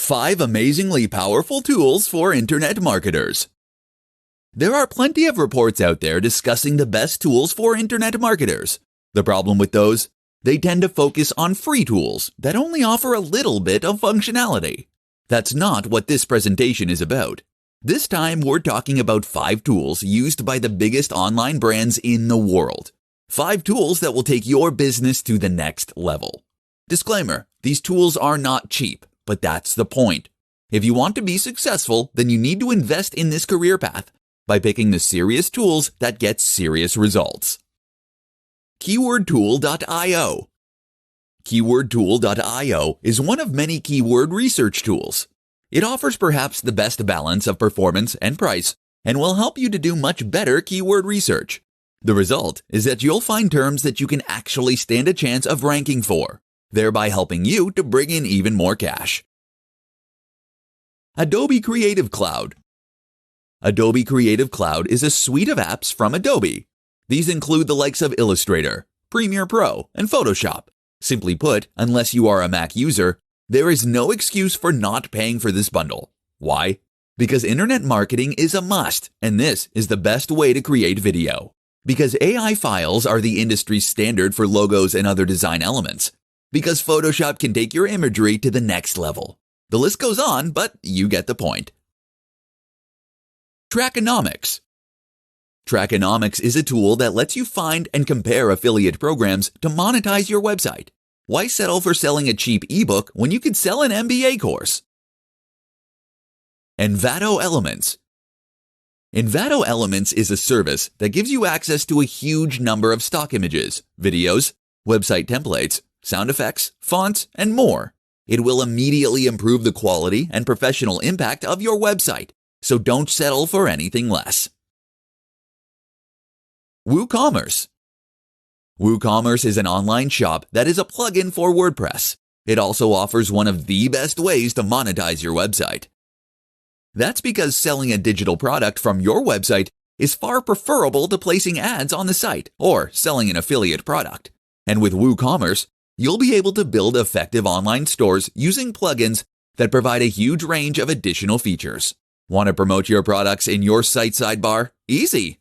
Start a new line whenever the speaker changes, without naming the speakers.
5 amazingly powerful tools for internet marketers. There are plenty of reports out there discussing the best tools for internet marketers. The problem with those? They tend to focus on free tools that only offer a little bit of functionality. That's not what this presentation is about. This time we're talking about 5 tools used by the biggest online brands in the world. 5 tools that will take your business to the next level. Disclaimer, these tools are not cheap, but that's the point. If you want to be successful, then you need to invest in this career path by picking the serious tools that get serious results. KeywordTool.io. KeywordTool.io is one of many keyword research tools. It offers perhaps the best balance of performance and price and will help you to do much better keyword research. The result is that you'll find terms that you can actually stand a chance of ranking for, thereby helping you to bring in even more cash. Adobe Creative Cloud. Adobe Creative Cloud is a suite of apps from Adobe. These include the likes of Illustrator, Premiere Pro, and Photoshop. Simply put, unless you are a Mac user, there is no excuse for not paying for this bundle. Why? Because internet marketing is a must, and this is the best way to create video. Because AI files are the industry standard for logos and other design elements. Because Photoshop can take your imagery to the next level. The list goes on, but you get the point. Trackonomics. Trackonomics is a tool that lets you find and compare affiliate programs to monetize your website. Why settle for selling a cheap ebook when you could sell an MBA course? Envato Elements. Envato Elements is a service that gives you access to a huge number of stock images, videos, website templates, sound effects, fonts, and more. It will immediately improve the quality and professional impact of your website, so don't settle for anything less. WooCommerce. WooCommerce is an online shop that is a plugin for WordPress. It also offers one of the best ways to monetize your website. That's because selling a digital product from your website is far preferable to placing ads on the site or selling an affiliate product. And with WooCommerce, you'll be able to build effective online stores using plugins that provide a huge range of additional features. Want to promote your products in your site sidebar? Easy!